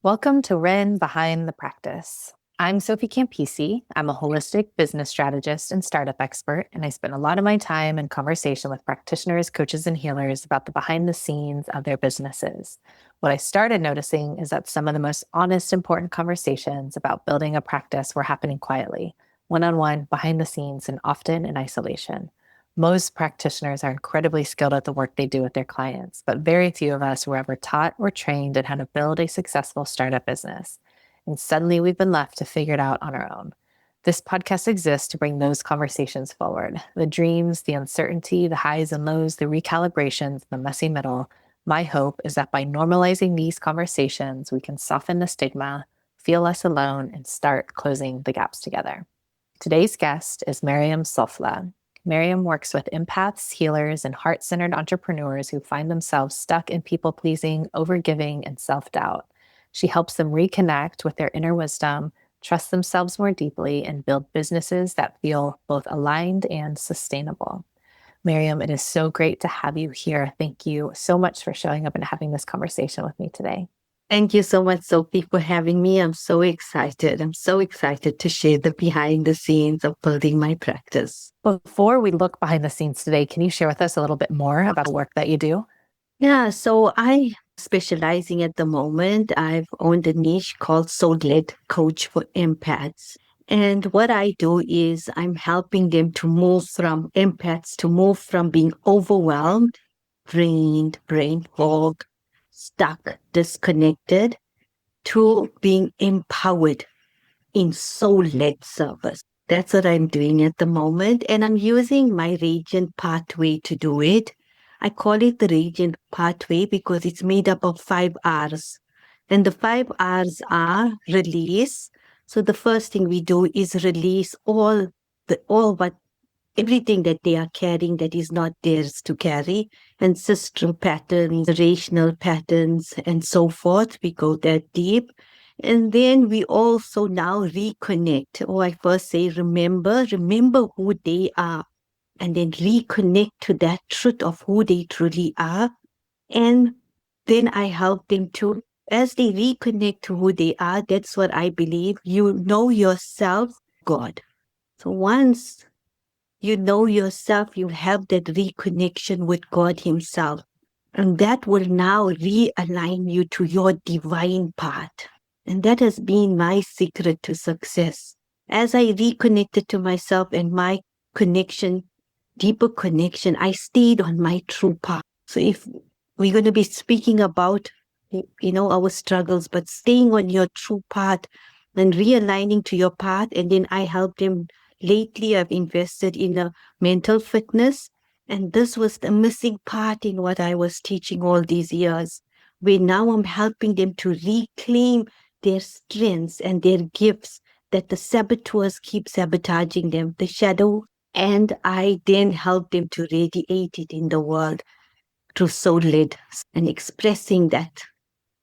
Welcome to Ren Behind the Practice. I'm Sophie Campisi. I'm a holistic business strategist and startup expert, and I spend a lot of my time in conversation with practitioners, coaches, and healers about the behind the scenes of their businesses. What I started noticing is that some of the most honest, important conversations about building a practice were happening quietly, one-on-one, behind the scenes, and often in isolation. Most practitioners are incredibly skilled at the work they do with their clients, but very few of us were ever taught or trained in how to build a successful startup business. And suddenly we've been left to figure it out on our own. This podcast exists to bring those conversations forward, the dreams, the uncertainty, the highs and lows, the recalibrations, the messy middle. My hope is that by normalizing these conversations, we can soften the stigma, feel less alone, and start closing the gaps together. Today's guest is Mariam Safla. Mariam works with empaths, healers, and heart-centered entrepreneurs who find themselves stuck in people-pleasing, overgiving, and self-doubt. She helps them reconnect with their inner wisdom, trust themselves more deeply, and build businesses that feel both aligned and sustainable. Mariam, it is so great to have you here. Thank you so much for showing up and having this conversation with me today. Thank you so much, Sophie, for having me. I'm so excited. I'm so excited to share the behind the scenes of building my practice. Before we look behind the scenes today, can you share with us a little bit more about the work that you do? Yeah, so I specializing at the moment. I've owned a niche called Soul-Led Coach for Empaths. And what I do is I'm helping them to move from empaths to move from being overwhelmed, drained, brain fog, stuck, disconnected, to being empowered in soul-led service. That's what I'm doing at the moment. And I'm using my Radiant Pathway to do it. I call it the Radiant Pathway because it's made up of 5 R's. And the 5 R's are release. So the first thing we do is release everything that they are carrying that is not theirs to carry, ancestral patterns, rational patterns, and so forth. We go that deep. And then we also now reconnect. Or I first say, remember who they are, and then reconnect to that truth of who they truly are. And then I help them to, as they reconnect to who they are, that's what I believe. You know yourself, God. So once you know yourself, you have that reconnection with God Himself. And that will now realign you to your divine path. And that has been my secret to success. As I reconnected to myself and my connection, deeper connection, I stayed on my true path. So if we're going to be speaking about, our struggles, but staying on your true path and realigning to your path, and then I help them. Lately, I've invested in a mental fitness, and this was the missing part in what I was teaching all these years, where now I'm helping them to reclaim their strengths and their gifts that the saboteurs keep sabotaging them, the shadow, and I then help them to radiate it in the world through soul-led and expressing that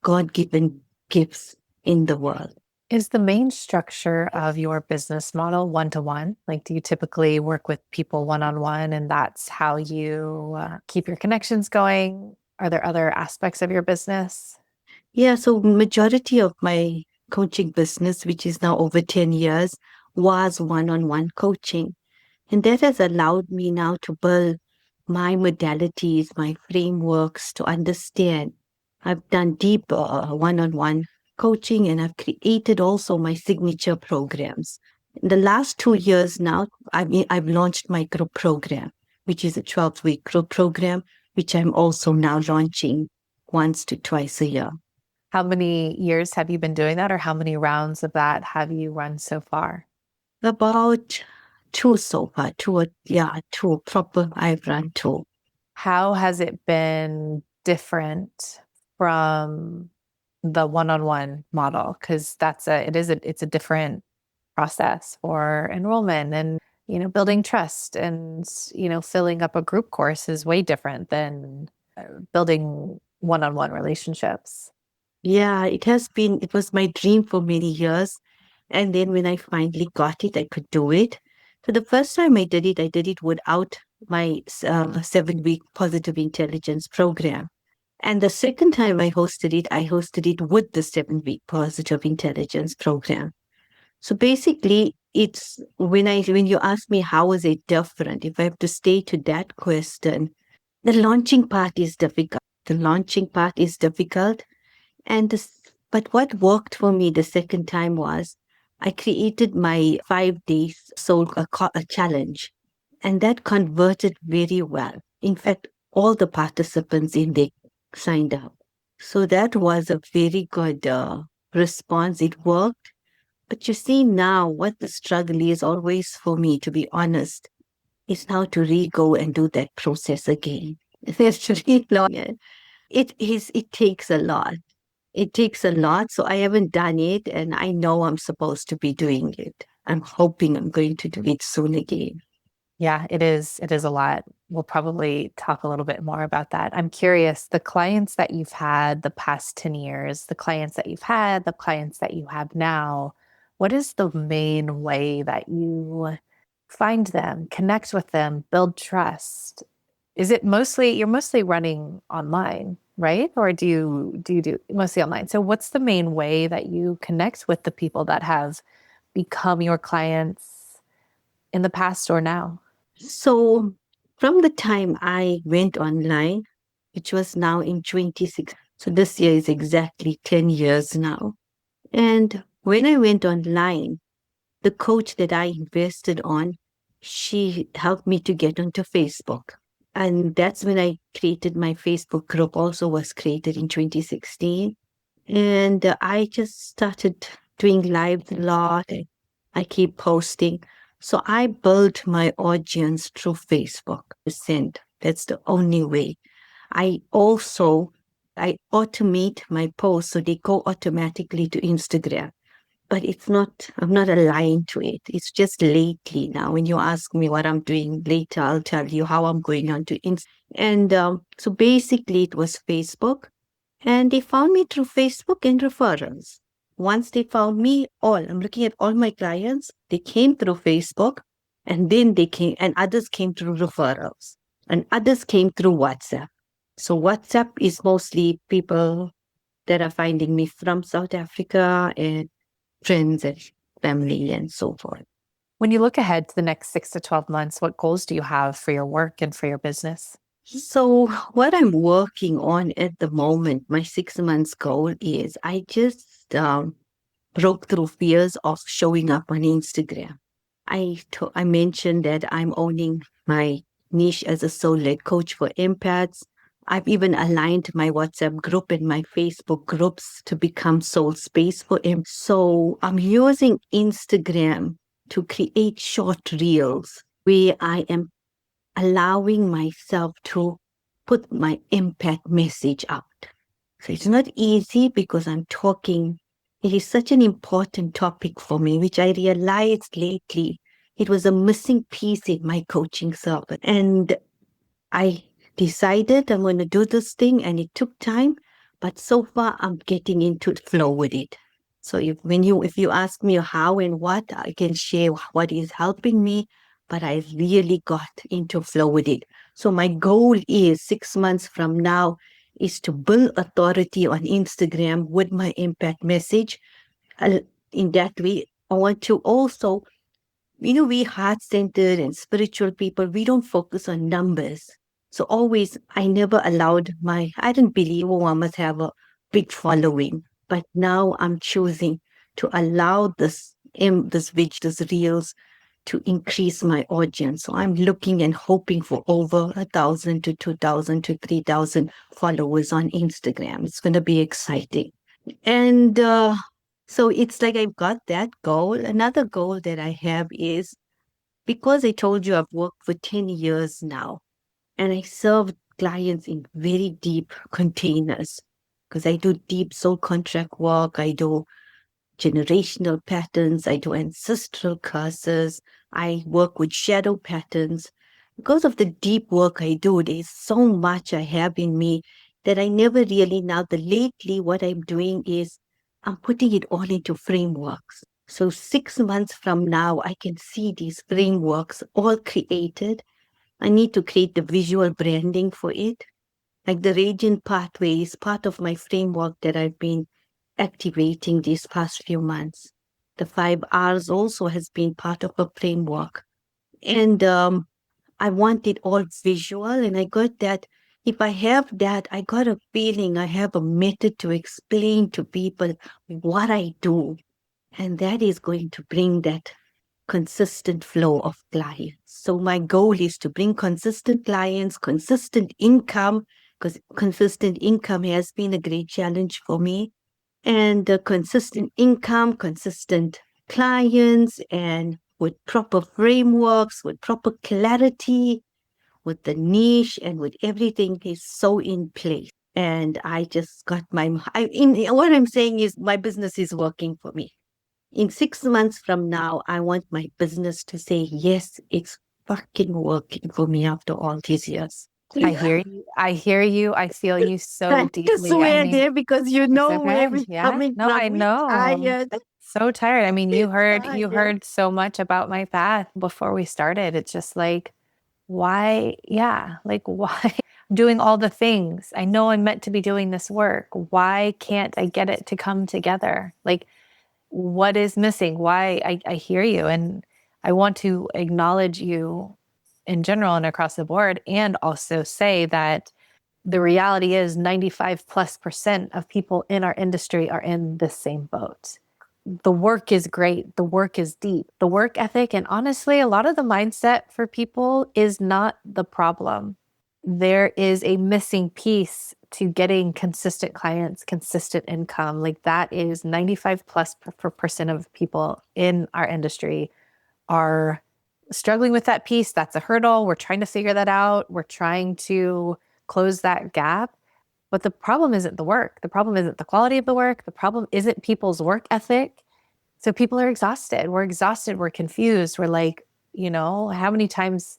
God-given gifts in the world. Is the main structure of your business model one-to-one? Like, do you typically work with people one-on-one and that's how you keep your connections going? Are there other aspects of your business? Yeah, so majority of my coaching business, which is now over 10 years, was one-on-one coaching. And that has allowed me now to build my modalities, my frameworks to understand. I've done deep one-on-one coaching, and I've created also my signature programs. In the last 2 years now, I've launched my group program, which is a 12-week group program, which I'm also now launching once to twice a year. How many years have you been doing that, or how many rounds of that have you run so far? About two so far, two proper. I've run two. How has it been different from the one-on-one model? Because it's a different process for enrollment and, building trust and, filling up a group course is way different than building one-on-one relationships. Yeah, it was my dream for many years. And then when I finally got it, I could do it. So the first time I did it without my 7-week positive intelligence program. And the second time I hosted it with the 7 week positive intelligence program. So basically, it's when you ask me how is it different, if I have to stay to that question, the launching part is difficult. The launching part is difficult. And this, but what worked for me the second time was I created my 5 days a challenge, and that converted very well. In fact, all the participants in there signed up. So that was a very good response. It worked. But you see now what the struggle is always for me, to be honest, is now to re-go and do that process again. There's really long. It takes a lot. It takes a lot. So I haven't done it and I know I'm supposed to be doing it. I'm hoping I'm going to do it soon again. Yeah, it is. It is a lot. We'll probably talk a little bit more about that. I'm curious, the clients that you've had the past 10 years, the clients that you've had, the clients that you have now, what is the main way that you find them, connect with them, build trust? Is it mostly you're mostly running online, right? Or do you do mostly online? So what's the main way that you connect with the people that have become your clients in the past or now? So from the time I went online, which was now in 26, so this year is exactly 10 years now. And when I went online, the coach that I invested on, she helped me to get onto Facebook. And that's when I created my Facebook group, also was created in 2016. And I just started doing lives a lot. I keep posting. So I built my audience through Facebook. Percent. That's the only way. I also I automate my posts so they go automatically to Instagram. But it's not, I'm not aligned to it. It's just lately now. When you ask me what I'm doing later, I'll tell you how I'm going on to Instagram. And so basically, it was Facebook. And they found me through Facebook and referrals. Once they found me, I'm looking at all my clients, they came through Facebook and then they came, and others came through referrals and others came through WhatsApp. So WhatsApp is mostly people that are finding me from South Africa and friends and family and so forth. When you look ahead to the next 6 to 12 months, what goals do you have for your work and for your business? So, what I'm working on at the moment, my 6 months goal is I just broke through fears of showing up on Instagram. I mentioned that I'm owning my niche as a soul-led coach for empaths. I've even aligned my WhatsApp group and my Facebook groups to become soul space for empaths. So I'm using Instagram to create short reels where I am allowing myself to put my impact message out. So it's not easy because I'm talking. It is such an important topic for me, which I realized lately. It was a missing piece in my coaching service. And I decided I'm going to do this thing, and it took time, but so far I'm getting into the flow with it. So if you ask me how and what, I can share what is helping me, but I really got into flow with it. So my goal is 6 months from now is to build authority on Instagram with my impact message. Uh, In that way, I want to also, we heart centered and spiritual people, we don't focus on numbers. So always, I never allowed I didn't believe, I must have a big following. But now I'm choosing to allow this reels to increase my audience. So I'm looking and hoping for over 1,000 to 2,000 to 3,000 followers on Instagram. It's going to be exciting. And so it's like I've got that goal. Another goal that I have is because I told you I've worked for 10 years now and I serve clients in very deep containers because I do deep soul contract work. I do generational patterns. I do ancestral curses. I work with shadow patterns. Because of the deep work I do, there's so much I have in me that I never really now. The lately, what I'm doing is I'm putting it all into frameworks. So 6 months from now, I can see these frameworks all created. I need to create the visual branding for it. Like the radiant pathway is part of my framework that I've been activating these past few months. The 5 R's also has been part of a framework. And I want it all visual. And I got that if I have that, I got a feeling I have a method to explain to people what I do. And that is going to bring that consistent flow of clients. So my goal is to bring consistent clients, consistent income, because consistent income has been a great challenge for me. And consistent income, consistent clients, and with proper frameworks, with proper clarity, with the niche, and with everything is so in place. And I just got what I'm saying is my business is working for me. In 6 months from now, I want my business to say, yes, it's fucking working for me after all these years. I hear you. I hear you. I feel you I so have to deeply. I swear mean, there because you it's know where okay. we're Yeah. coming No, from. I We're know. tired. So tired. I mean, We're you tired. heard so much about my path before we started. It's just like, why? Yeah, like why doing all the things? I know I'm meant to be doing this work. Why can't I get it to come together? Like, what is missing? Why? I hear you. And I want to acknowledge you in general and across the board, and also say that the reality is 95+% of people in our industry are in the same boat. The work is great. The work is deep. The work ethic, and honestly, a lot of the mindset for people is not the problem. There is a missing piece to getting consistent clients, consistent income. Like that is 95 plus percent of people in our industry are struggling with that piece. That's a hurdle. We're trying to figure that out. We're trying to close that gap. But the problem isn't the work. The problem isn't the quality of the work. The problem isn't people's work ethic. So people are exhausted. We're exhausted. We're confused. We're like, how many times,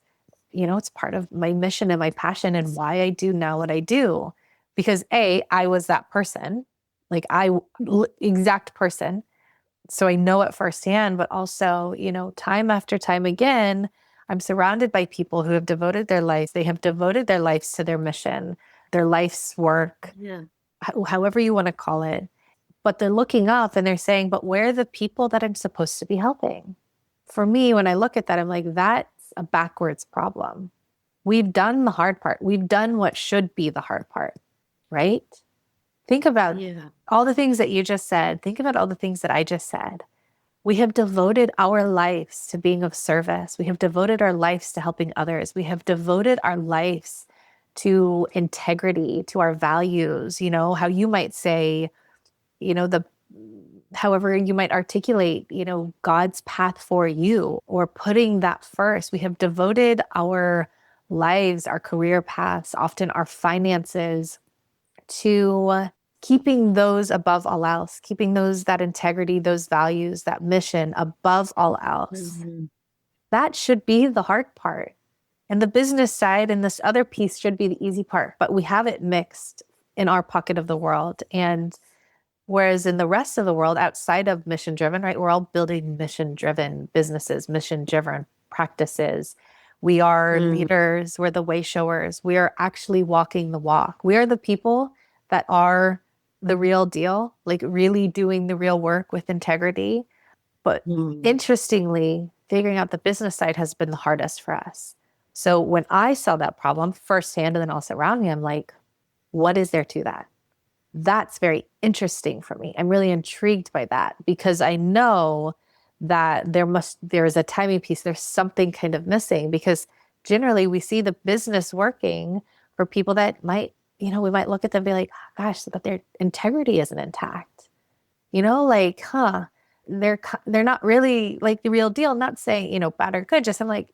it's part of my mission and my passion and why I do now what I do. Because I was that person, like exact person, so I know it firsthand, but also, time after time again, I'm surrounded by people who have devoted their lives. They have devoted their lives to their mission, their life's work, Yeah. however you want to call it. But they're looking up and they're saying, but where are the people that I'm supposed to be helping? For me, when I look at that, I'm like, that's a backwards problem. We've done the hard part. We've done what should be the hard part, right? Think about Yeah. all the things that you just said. Think about all the things that I just said. We have devoted our lives to being of service. We have devoted our lives to helping others. We have devoted our lives to integrity, to our values, how you might say, the however you might articulate, God's path for you, or putting that first. We have devoted our lives, our career paths, often our finances, to keeping those above all else, keeping that integrity, those values, that mission above all else. Mhm. That should be the hard part. And the business side and this other piece should be the easy part, but we have it mixed in our pocket of the world. And whereas in the rest of the world, outside of mission driven, right, we're all building mission driven businesses, mission driven practices. We are Mm. leaders, we're the way showers, we are actually walking the walk. We are the people that are the real deal, like really doing the real work with integrity. But Mm. interestingly, figuring out the business side has been the hardest for us. So when I saw that problem firsthand and then also around me, I'm like, what is there to that? That's very interesting for me. I'm really intrigued by that because I know that there's a timing piece, there's something kind of missing, because generally we see the business working for people that might, we might look at them and be like, gosh, but their integrity isn't intact. Like, they're not really like the real deal. Not saying, bad or good, just I'm like,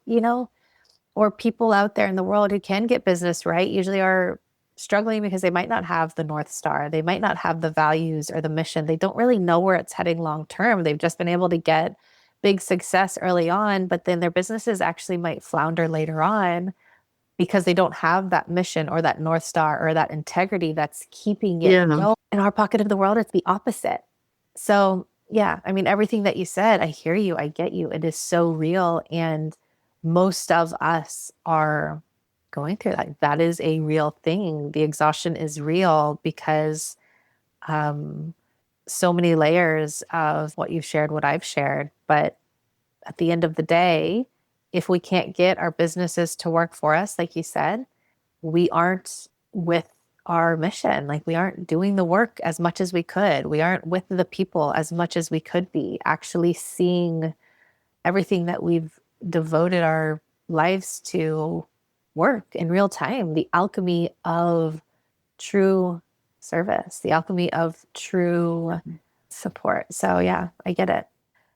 or people out there in the world who can get business right usually are struggling because they might not have the North Star. They might not have the values or the mission. They don't really know where it's heading long term. They've just been able to get big success early on, but then their businesses actually might flounder later on because they don't have that mission or that North Star or that integrity that's keeping it Yeah. going. In our pocket of the world, it's the opposite. So, yeah, I mean, everything that you said, I hear you, I get you. It is so real. And most of us are going through that. That is a real thing. The exhaustion is real because um, so many layers of what you've shared, what I've shared. But at the end of the day, if we can't get our businesses to work for us, like you said, we aren't with our mission. Like we aren't doing the work as much as we could. We aren't with the people as much as we could be, actually seeing everything that we've devoted our lives to work in real time. The alchemy of true service, the alchemy of true support. So yeah, I get it.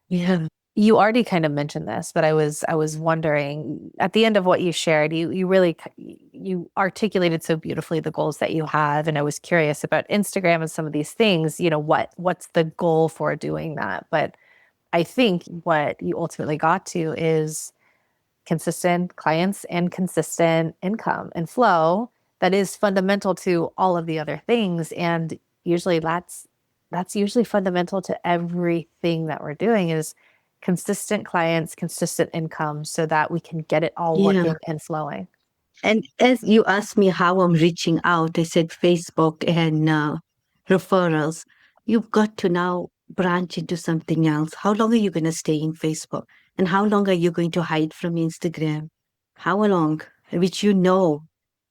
Yeah. You already kind of mentioned this, but I was wondering at the end of what you shared, you really you articulated so beautifully the goals that you have, and I was curious about Instagram and some of these things. What's the goal for doing that? But I think what you ultimately got to is consistent clients and consistent income and flow that is fundamental to all of the other things. And usually that's usually fundamental to everything that we're doing is consistent clients, consistent income so that we can get it all Yeah. working and flowing. And as you asked me how I'm reaching out, I said Facebook and referrals. You've got to now branch into something else. How long are you going to stay in Facebook? And how long are you going to hide from Instagram? How long? Which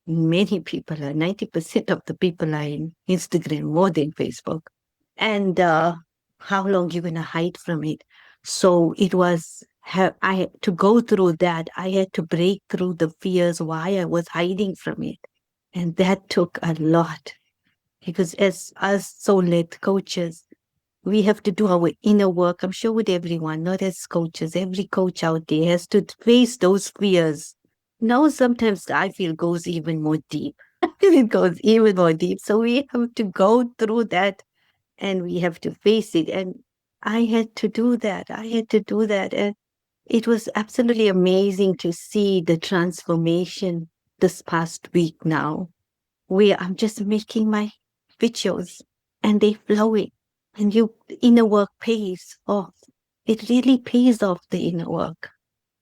many people are, 90% of the people are in Instagram more than Facebook. And how long you going to hide from it? So it was, I had to go through that. I had to break through the fears why I was hiding from it. And that took a lot because as us soul-led coaches, we have to do our inner work. I'm sure with everyone, not as coaches, every coach out there has to face those fears. Now, sometimes I feel goes even more deep. It goes even more deep. So we have to go through that and we have to face it. And I had to do that. I had to do that. And it was absolutely amazing to see the transformation this past week now, where I'm just making my videos and they flowing. And the inner work pays off. It really pays off the inner work.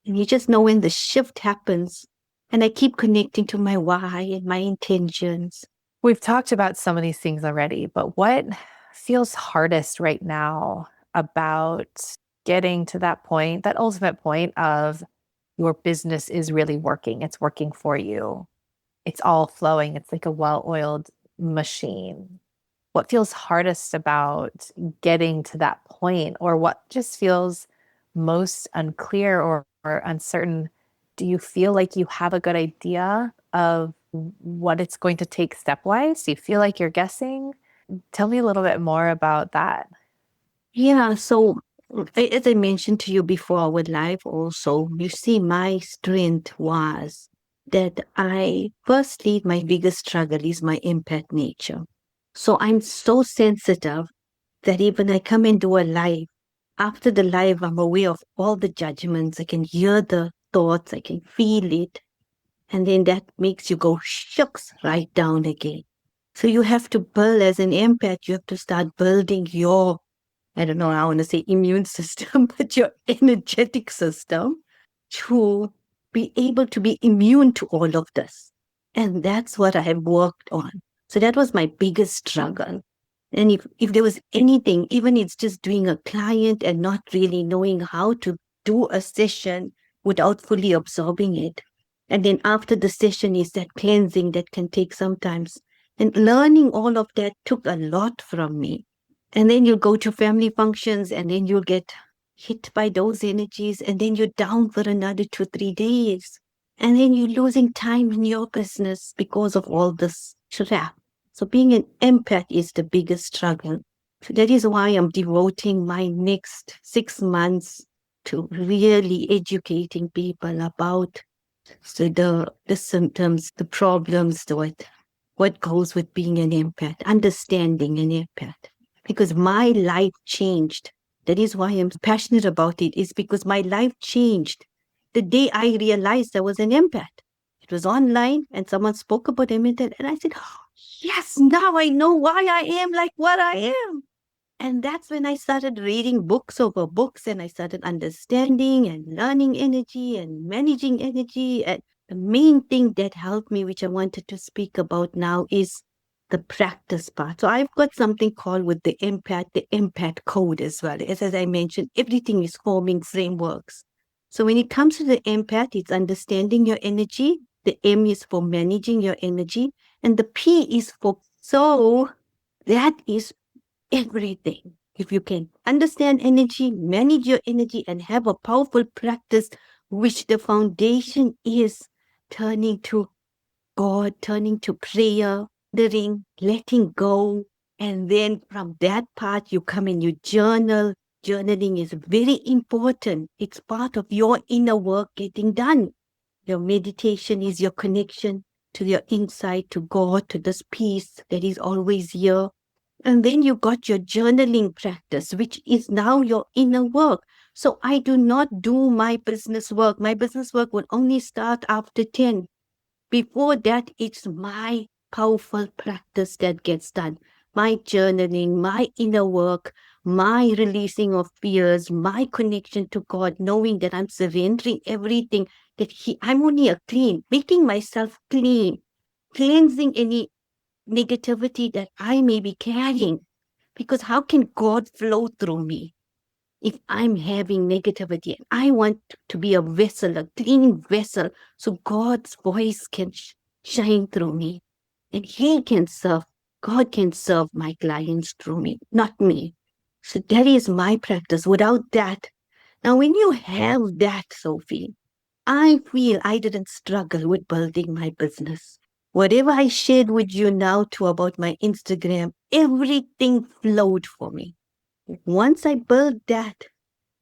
And you just know when the shift happens. And I keep connecting to my why and my intentions. We've talked about some of these things already, but what feels hardest right now about getting to that point, that ultimate point of your business is really working? It's working for you. It's all flowing. It's like a well-oiled machine. What feels hardest about getting to that point, or what just feels most unclear or uncertain? Do you feel like you have a good idea of what it's going to take stepwise? Do you feel like you're guessing? Tell me a little bit more about that. Yeah, so as I mentioned to you before our live also, you see, my strength was that firstly, my biggest struggle is my empath nature. So I'm so sensitive that even I come and do a live, after the live, I'm aware of all the judgments. I can hear the thoughts, I can feel it. And then that makes you go shucks right down again. So you have to build as an empath, you have to start building your, I don't know, I want to say immune system, but your energetic system to be able to be immune to all of this. And that's what I have worked on. So that was my biggest struggle. And if there was anything, even it's just doing a client and not really knowing how to do a session without fully absorbing it. And then after the session is that cleansing that can take sometimes. And learning all of that took a lot from me. And then you'll go to family functions and then you'll get hit by those energies and then you're down for another 2, 3 days. And then you're losing time in your business because of all this crap. So being an empath is the biggest struggle. So that is why I'm devoting my next 6 months to really educating people about the symptoms, the problems, what goes with being an empath, understanding an empath. Because my life changed. That is why I'm passionate about it, is because my life changed the day I realized I was an empath. It was online and someone spoke about empath, and I said, "Oh, yes, now I know why I am like what I am." And that's when I started reading books over books and I started understanding and learning energy and managing energy. And The main thing that helped me, which I wanted to speak about now, is the practice part. So I've got something called with the empath code as well. As I mentioned, everything is forming frameworks. So when it comes to the empath, it's understanding your energy. The M is for managing your energy. And the P is for so that is everything. If you can understand energy, manage your energy, and have a powerful practice, which the foundation is turning to God, turning to prayer, letting go. And then from that part, you come and you journal. Journaling is very important. It's part of your inner work getting done. Your meditation is your connection to your inside, to God, to this peace that is always here. And then you got your journaling practice, which is now your inner work. So I do not do my business work. My business work will only start after 10. Before that, it's my powerful practice that gets done. My journaling, my inner work, my releasing of fears, my connection to God, knowing that I'm surrendering everything, I'm only a clean, making myself clean, cleansing any negativity that I may be carrying. Because how can God flow through me if I'm having negativity? I want to be a vessel, a clean vessel, so God's voice can shine through me and He can serve. God can serve my clients through me, not me. So that is my practice. Without that, now when you have that, Sophie, I feel I didn't struggle with building my business. Whatever I shared with you now too about my Instagram, everything flowed for me. Once I built that,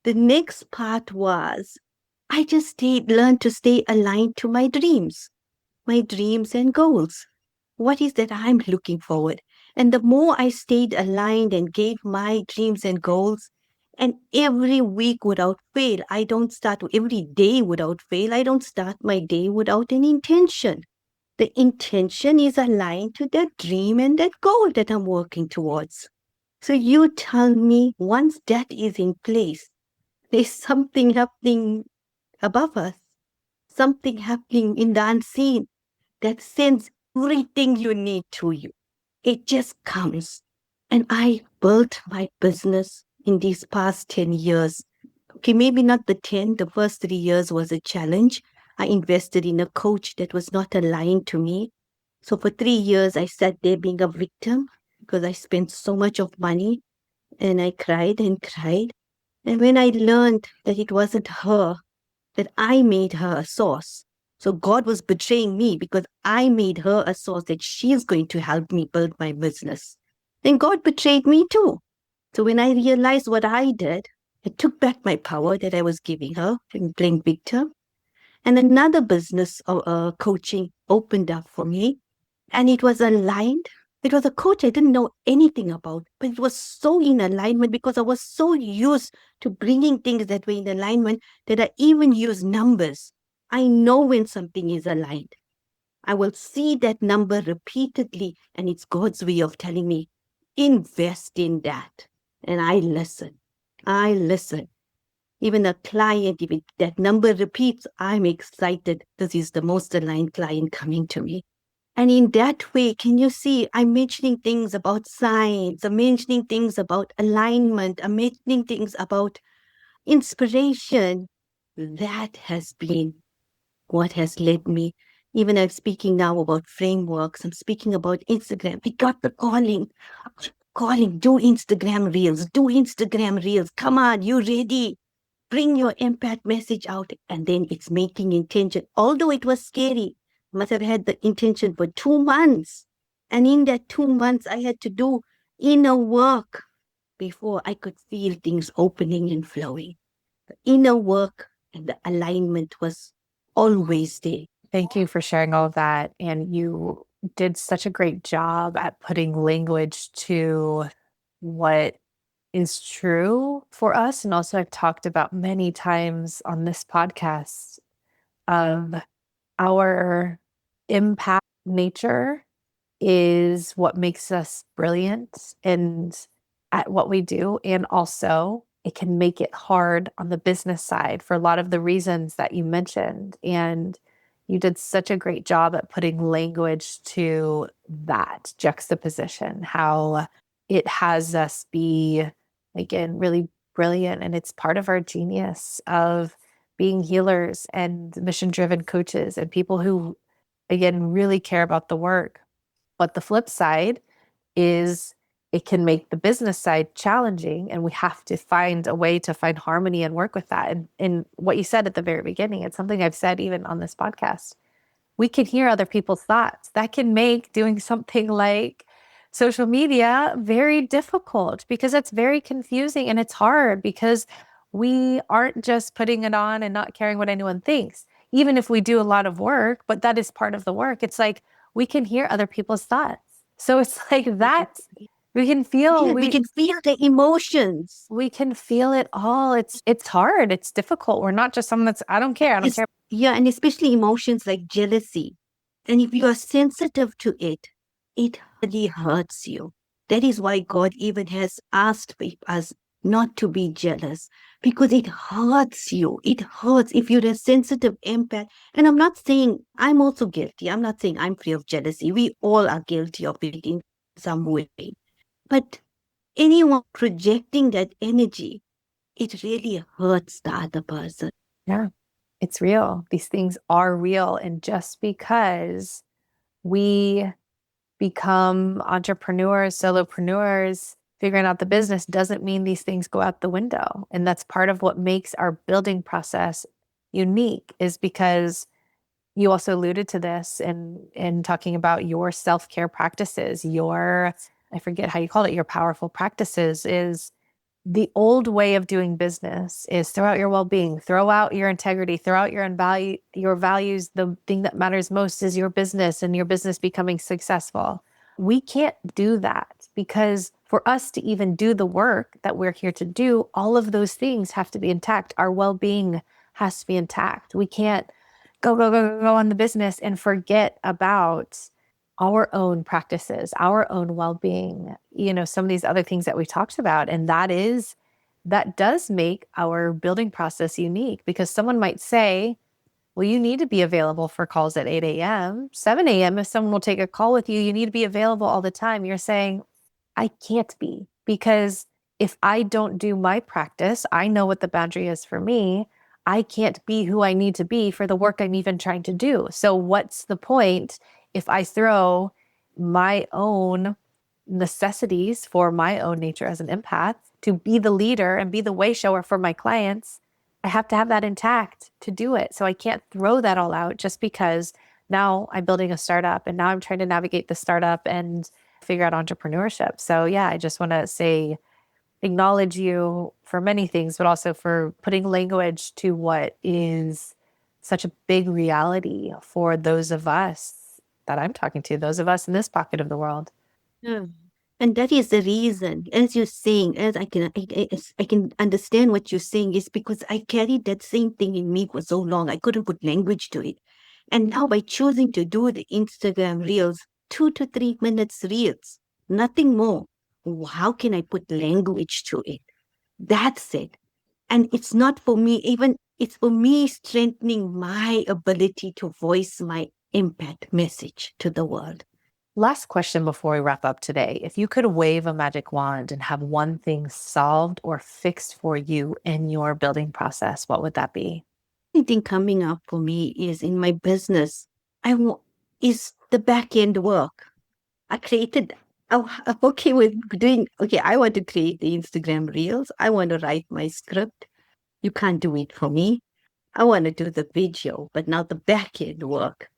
the next part was I just learned to stay aligned to my dreams and goals. What is that I'm looking forward? And the more I stayed aligned and gave my dreams and goals, and every week without fail, I don't start every day without fail. I don't start my day without an intention. The intention is aligned to that dream and that goal that I'm working towards. So you tell me once that is in place, there's something happening above us, something happening in the unseen that sends everything you need to you. It just comes. And I built my business in these past 10 years. Okay, maybe not the 10, the first 3 years was a challenge. I invested in a coach that was not aligned to me. So for 3 years, I sat there being a victim because I spent so much of money and I cried and cried. And when I learned that it wasn't her, that I made her a source. So God was betraying me because I made her a source that she's going to help me build my business. Then God betrayed me too. So when I realized what I did, I took back my power that I was giving her and playing victim. And another business of coaching opened up for me, and it was aligned. It was a coach I didn't know anything about, but it was so in alignment because I was so used to bringing things that were in alignment that I even use numbers. I know when something is aligned. I will see that number repeatedly, and it's God's way of telling me, invest in that. And I listen. I listen. Even a client, if that number repeats, I'm excited. This is the most aligned client coming to me. And in that way, can you see, I'm mentioning things about science, I'm mentioning things about alignment, I'm mentioning things about inspiration. That has been what has led me. Even I'm speaking now about frameworks, I'm speaking about Instagram. I got the calling, do Instagram reels, do Instagram reels. Come on, you ready? Bring your empath message out. And then it's making intention. Although it was scary, must have had the intention for 2 months. And in that 2 months, I had to do inner work before I could feel things opening and flowing. The inner work and the alignment was always there. Thank you for sharing all of that. And you did such a great job at putting language to what is true for us. And also, I've talked about many times on this podcast of our impact nature is what makes us brilliant and at what we do. And also, it can make it hard on the business side for a lot of the reasons that you mentioned. And You did such a great job at putting language to that juxtaposition, how it has us be, again, really brilliant. And it's part of our genius of being healers and mission driven coaches and people who, again, really care about the work. But the flip side is it can make the business side challenging, and we have to find a way to find harmony and work with that. And what you said at the very beginning, it's something I've said even on this podcast. We can hear other people's thoughts. That can make doing something like social media very difficult because it's very confusing and it's hard because we aren't just putting it on and not caring what anyone thinks. Even if we do a lot of work, but that is part of the work. It's like we can hear other people's thoughts. So it's like that we can feel Yeah, we can feel the emotions. we can feel it all. It's hard. It's difficult. We're not just someone that's I don't care. I don't care. Yeah, and especially emotions like jealousy. And if you are sensitive to it, it really hurts you. That is why God even has asked us not to be jealous because it hurts you. It hurts if you're a sensitive empath. And I'm not saying I'm also guilty. I'm not saying I'm free of jealousy. We all are guilty of it in some way. But anyone projecting that energy, it really hurts the other person. Yeah. It's real. These things are real. And just because we become entrepreneurs, solopreneurs, figuring out the business doesn't mean these things go out the window. And that's part of what makes our building process unique is because you also alluded to this in talking about your self-care practices, your, I forget how you call it, your powerful practices is the old way of doing business is throw out your well-being, throw out your integrity, throw out your values. The thing that matters most is your business and your business becoming successful. We can't do that because for us to even do the work that we're here to do, all of those things have to be intact. Our well-being has to be intact. We can't go on the business and forget about our own practices, our own well-being, some of these other things that we talked about. And that does make our building process unique because someone might say, well, you need to be available for calls at 8 a.m., 7 a.m. If someone will take a call with you, you need to be available all the time. You're saying, I can't be because if I don't do my practice, I know what the boundary is for me. I can't be who I need to be for the work I'm even trying to do. So what's the point if I throw my own necessities for my own nature as an empath to be the leader and be the way shower for my clients? I have to have that intact to do it. So I can't throw that all out just because now I'm building a startup and now I'm trying to navigate the startup and figure out entrepreneurship. So yeah, I just want to say, acknowledge you for many things, but also for putting language to what is such a big reality for those of us that I'm talking to, those of us in this pocket of the world. Yeah. And that is the reason, as you're saying, as I can understand what you're saying, is because I carried that same thing in me for so long. I couldn't put language to it. And now by choosing to do the Instagram reels, 2 to 3 minutes reels, nothing more. How can I put language to it? That's it. And it's not for me, even it's for me strengthening my ability to voice my impact message to the world. Last question before we wrap up today. If you could wave a magic wand and have one thing solved or fixed for you in your building process, what would that be? Anything coming up for me is in my business. Is the back end work. I created. I'm okay with doing. Okay, I want to create the Instagram reels. I want to write my script. You can't do it for me. I want to do the video, but now the back end work,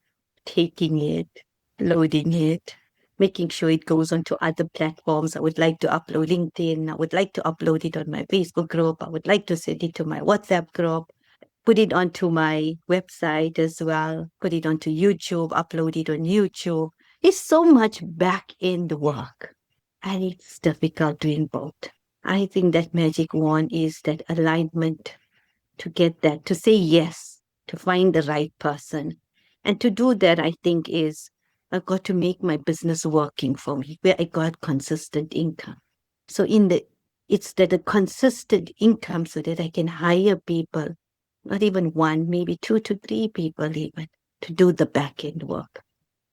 taking it, loading it, making sure it goes onto other platforms. I would like to upload LinkedIn. I would like to upload it on my Facebook group. I would like to send it to my WhatsApp group, put it onto my website as well, put it onto YouTube, upload it on YouTube. It's so much back end work and it's difficult doing both. I think that magic wand is that alignment to get that, to say yes, to find the right person. And to do that, I think is I've got to make my business working for me, where I got consistent income. So it's that a consistent income so that I can hire people, not even one, maybe 2 to 3 people even to do the back end work.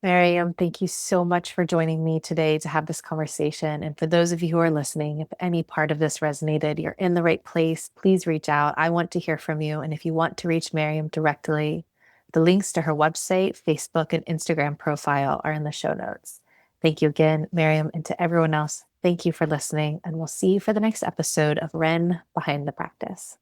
Mariam, thank you so much for joining me today to have this conversation. And for those of you who are listening, if any part of this resonated, you're in the right place, please reach out. I want to hear from you. And if you want to reach Mariam directly, the links to her website, Facebook, and Instagram profile are in the show notes. Thank you again, Mariam, and to everyone else. Thank you for listening, and we'll see you for the next episode of Ren Behind the Practice.